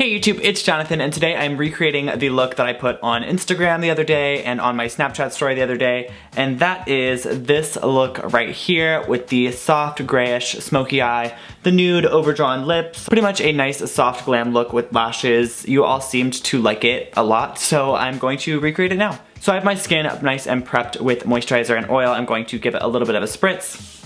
Hey YouTube, it's Jonathan, and today I'm recreating the look that I put on Instagram the other day and on my Snapchat story the other day, and that is this look right here with the soft grayish smoky eye, the nude overdrawn lips, pretty much a nice soft glam look with lashes. You all seemed to like it a lot, so I'm going to recreate it now. So I have my skin nice and prepped with moisturizer and oil. I'm going to give it a little bit of a spritz.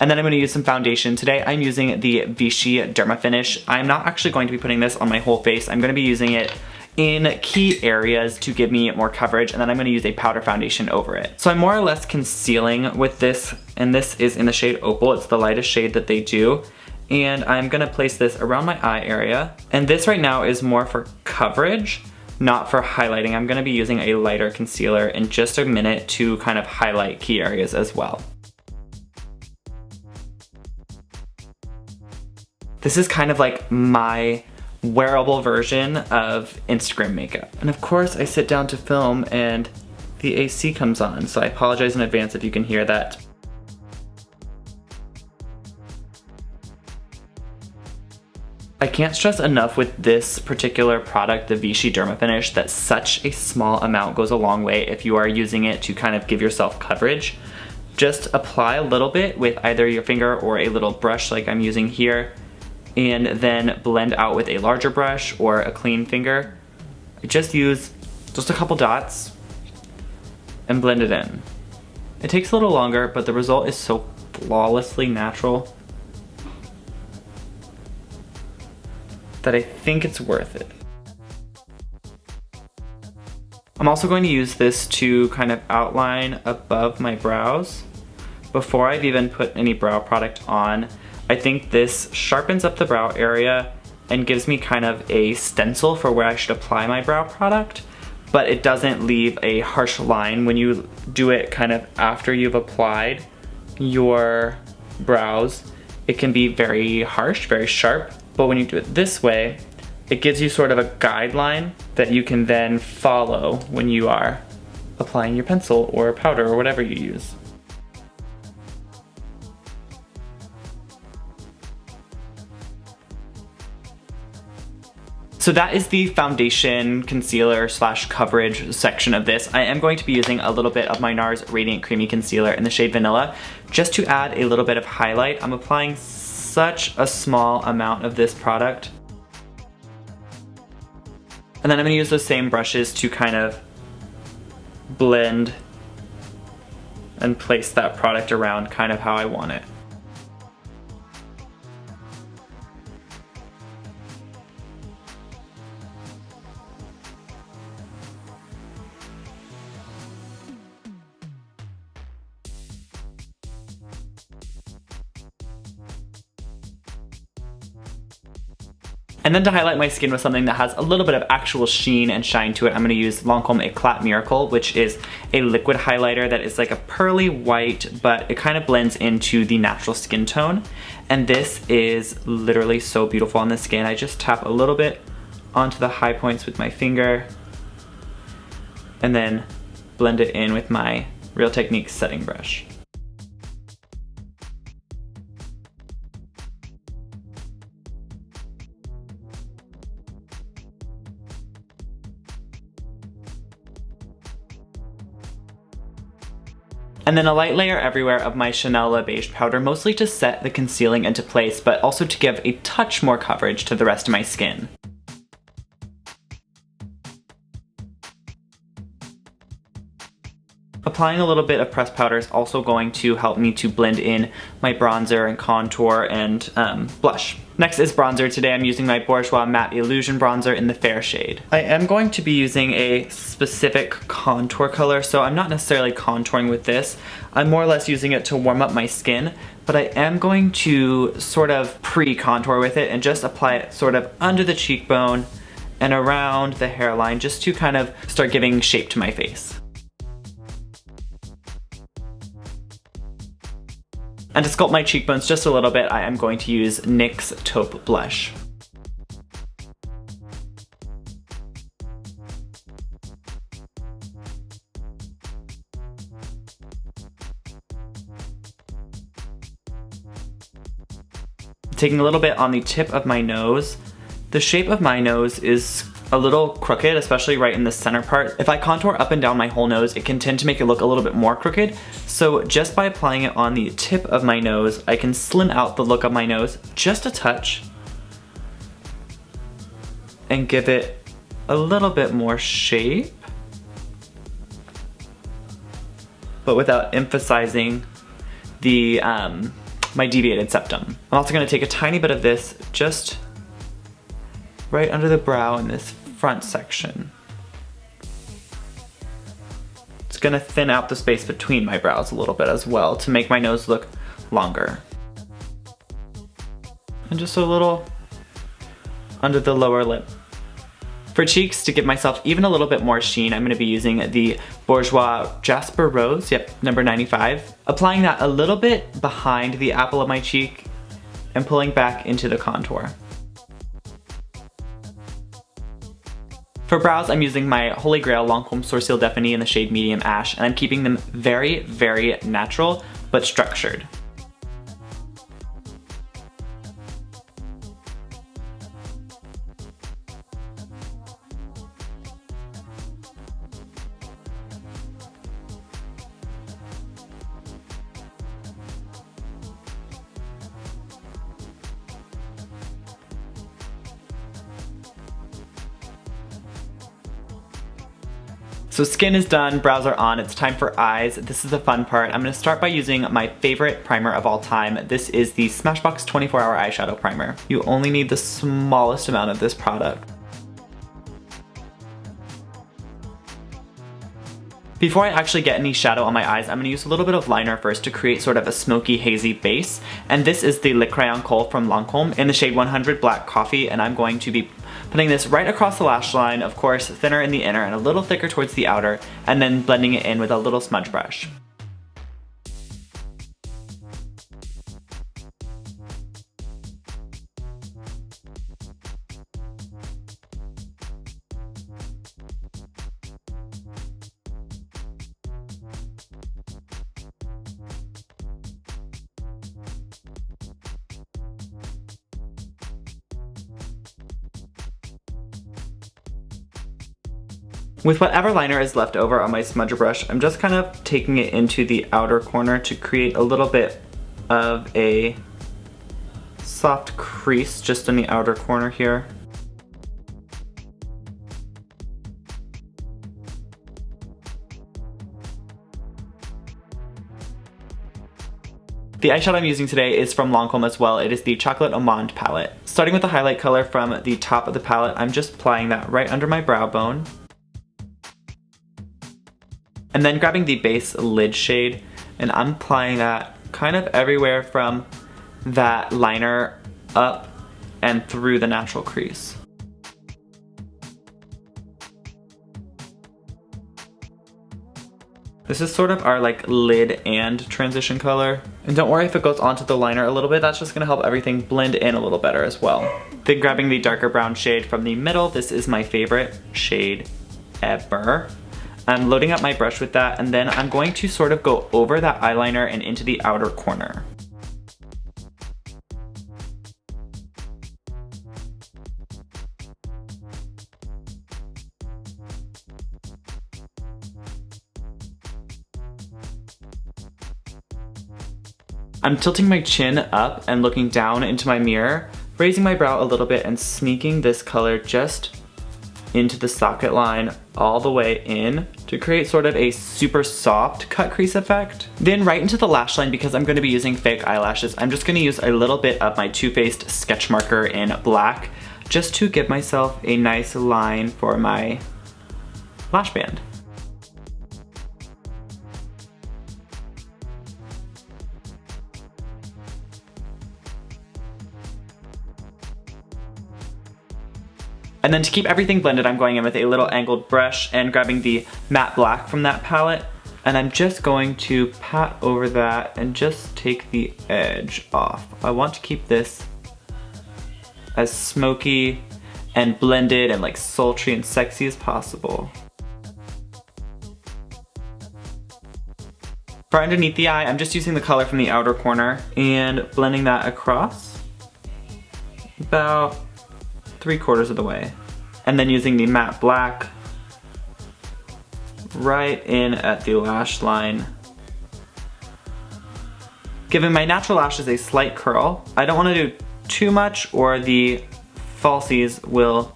And then I'm going to use some foundation. Today I'm using the Vichy Derma Finish. I'm not actually going to be putting this on my whole face. I'm going to be using it in key areas to give me more coverage, and then I'm going to use a powder foundation over it. So I'm more or less concealing with this, and this is in the shade Opal. It's the lightest shade that they do. And I'm going to place this around my eye area. And this right now is more for coverage, not for highlighting. I'm going to be using a lighter concealer in just a minute to kind of highlight key areas as well. This is kind of like my wearable version of Instagram makeup. And of course I sit down to film and the AC comes on, so I apologize in advance if you can hear that. I can't stress enough with this particular product, the Vichy Derma Finish, that such a small amount goes a long way if you are using it to kind of give yourself coverage. Just apply a little bit with either your finger or a little brush like I'm using here, and then blend out with a larger brush or a clean finger. I just use just a couple dots and blend it in. It takes a little longer, but the result is so flawlessly natural that I think it's worth it. I'm also going to use this to kind of outline above my brows. Before I've even put any brow product on, I think this sharpens up the brow area and gives me kind of a stencil for where I should apply my brow product, but it doesn't leave a harsh line when you do it kind of after you've applied your brows. It can be very harsh, very sharp, but when you do it this way, it gives you sort of a guideline that you can then follow when you are applying your pencil or powder or whatever you use. So that is the foundation, concealer / coverage section of this. I am going to be using a little bit of my NARS Radiant Creamy Concealer in the shade Vanilla just to add a little bit of highlight. I'm applying such a small amount of this product. And then I'm going to use those same brushes to kind of blend and place that product around kind of how I want it. And then to highlight my skin with something that has a little bit of actual sheen and shine to it, I'm going to use Lancome Eclat Miracle, which is a liquid highlighter that is like a pearly white, but it kind of blends into the natural skin tone. And this is literally so beautiful on the skin. I just tap a little bit onto the high points with my finger and then blend it in with my Real Techniques setting brush. And then a light layer everywhere of my Chanel Le Beige powder, mostly to set the concealing into place, but also to give a touch more coverage to the rest of my skin. Applying a little bit of pressed powder is also going to help me to blend in my bronzer and contour and blush. Next is bronzer. Today I'm using my Bourjois Matte Illusion Bronzer in the fair shade. I am going to be using a specific contour color, so I'm not necessarily contouring with this. I'm more or less using it to warm up my skin, but I am going to sort of pre-contour with it and just apply it sort of under the cheekbone and around the hairline just to kind of start giving shape to my face. And to sculpt my cheekbones just a little bit, I am going to use NYX Taupe Blush. Taking a little bit on the tip of my nose, The shape of my nose is a little crooked, especially right in the center part. If I contour up and down my whole nose, it can tend to make it look a little bit more crooked. So just by applying it on the tip of my nose, I can slim out the look of my nose just a touch and give it a little bit more shape, but without emphasizing the my deviated septum. I'm also gonna take a tiny bit of this just right under the brow in this front section. It's gonna thin out the space between my brows a little bit as well to make my nose look longer. And just a little under the lower lip. For cheeks, to give myself even a little bit more sheen, I'm gonna be using the Bourjois Jasper Rose, yep, number 95. Applying that a little bit behind the apple of my cheek and pulling back into the contour. For brows, I'm using my Holy Grail Lancome Sourcil Défini in the shade Medium Ash, and I'm keeping them very, very natural, but structured. So skin is done, brows are on, it's time for eyes. This is the fun part. I'm gonna start by using my favorite primer of all time. This is the Smashbox 24-Hour Eyeshadow Primer. You only need the smallest amount of this product. Before I actually get any shadow on my eyes, I'm gonna use a little bit of liner first to create sort of a smoky, hazy base. And this is the Le Crayon Kohl from Lancome in the shade 100 Black Coffee, and I'm going to be putting this right across the lash line, of course, thinner in the inner and a little thicker towards the outer, and then blending it in with a little smudge brush. With whatever liner is left over on my smudger brush, I'm just kind of taking it into the outer corner to create a little bit of a soft crease just in the outer corner here. The eyeshadow I'm using today is from Lancome as well. It is the Chocolate Almond palette. Starting with the highlight color from the top of the palette, I'm just applying that right under my brow bone. And then grabbing the base lid shade, and I'm applying that kind of everywhere from that liner up and through the natural crease. This is sort of our like lid and transition color. And don't worry if it goes onto the liner a little bit, that's just gonna help everything blend in a little better as well. Then grabbing the darker brown shade from the middle, this is my favorite shade ever. I'm loading up my brush with that, and then I'm going to sort of go over that eyeliner and into the outer corner. I'm tilting my chin up and looking down into my mirror, raising my brow a little bit and sneaking this color just into the socket line all the way in to create sort of a super soft cut crease effect. Then right into the lash line, because I'm going to be using fake eyelashes, I'm just going to use a little bit of my Too Faced sketch marker in black just to give myself a nice line for my lash band. And then to keep everything blended, I'm going in with a little angled brush and grabbing the matte black from that palette. And I'm just going to pat over that and just take the edge off. I want to keep this as smoky and blended and like sultry and sexy as possible. For underneath the eye, I'm just using the color from the outer corner and blending that across about 3/4 of the way. And then using the matte black right in at the lash line. Giving my natural lashes a slight curl. I don't want to do too much or the falsies will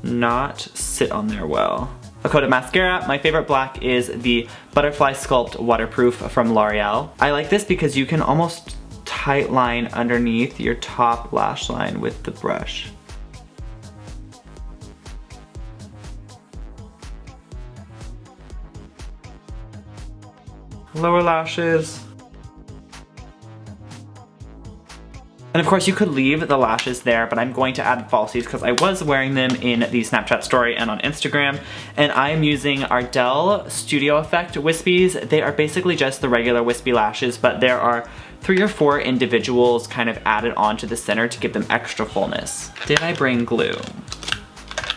not sit on there well. A coat of mascara. My favorite black is the Butterfly Sculpt Waterproof from L'Oreal. I like this because you can almost tight line underneath your top lash line with the brush. Lower lashes. And of course you could leave the lashes there, but I'm going to add falsies because I was wearing them in the Snapchat story and on Instagram. And I'm using Ardell Studio Effect Wispies. They are basically just the regular wispy lashes, but there are 3 or 4 individuals kind of added onto the center to give them extra fullness. Did I bring glue?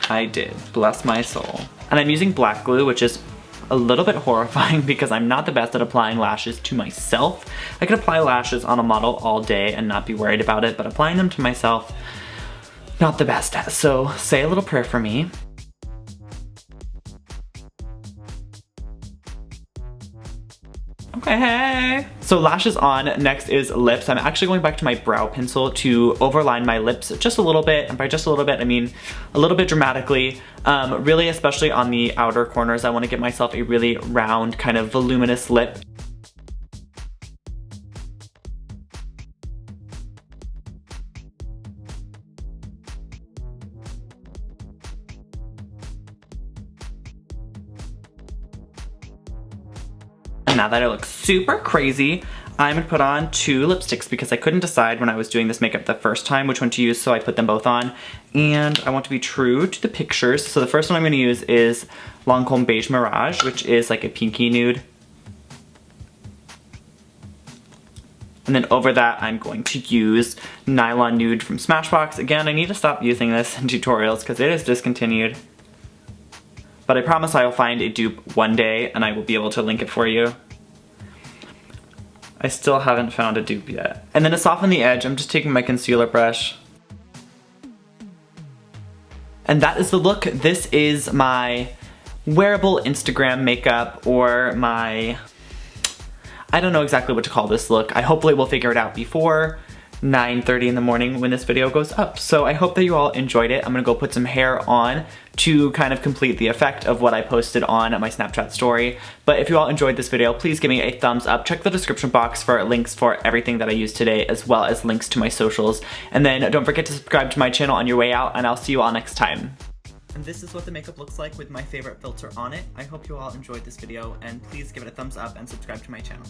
I did, bless my soul. And I'm using black glue, which is a little bit horrifying because I'm not the best at applying lashes to myself. I could apply lashes on a model all day and not be worried about it, but applying them to myself, not the best at. So say a little prayer for me. Okay. So lashes on, next is lips. I'm actually going back to my brow pencil to overline my lips just a little bit, and by just a little bit I mean a little bit dramatically. Really, especially on the outer corners, I want to give myself a really round, kind of voluminous lip. Now that I look super crazy, I'm gonna put on 2 lipsticks because I couldn't decide when I was doing this makeup the first time which one to use, so I put them both on. And I want to be true to the pictures. So the first one I'm gonna use is Lancome Beige Mirage, which is like a pinky nude. And then over that, I'm going to use Nylon Nude from Smashbox. Again, I need to stop using this in tutorials because it is discontinued. But I promise I will find a dupe one day and I will be able to link it for you. I still haven't found a dupe yet. And then to soften the edge, I'm just taking my concealer brush. And that is the look. This is my wearable Instagram makeup, or my, I don't know exactly what to call this look. I hopefully will figure it out before 9:30 in the morning when this video goes up. So I hope that you all enjoyed it. I'm gonna go put some hair on to kind of complete the effect of what I posted on my Snapchat story. But if you all enjoyed this video, please give me a thumbs up. Check the description box for links for everything that I used today, as well as links to my socials. And then don't forget to subscribe to my channel on your way out, and I'll see you all next time. And this is what the makeup looks like with my favorite filter on it. I hope you all enjoyed this video, and please give it a thumbs up and subscribe to my channel.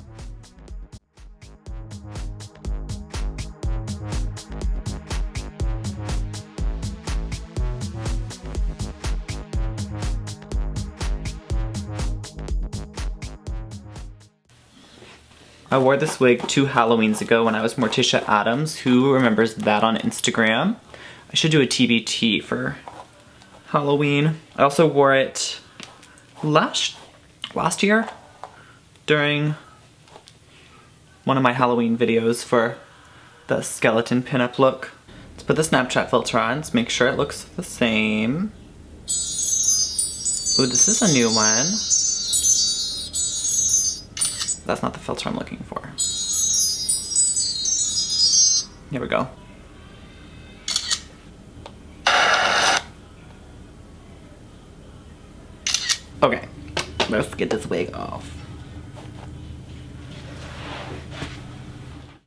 I wore this wig 2 Halloweens ago when I was Morticia Adams. Who remembers that on Instagram? I should do a TBT for Halloween. I also wore it last year during one of my Halloween videos for the skeleton pinup look. Let's put the Snapchat filter on. Let's make sure it looks the same. Ooh, this is a new one. That's not the filter I'm looking for. Here we go. Okay, let's get this wig off.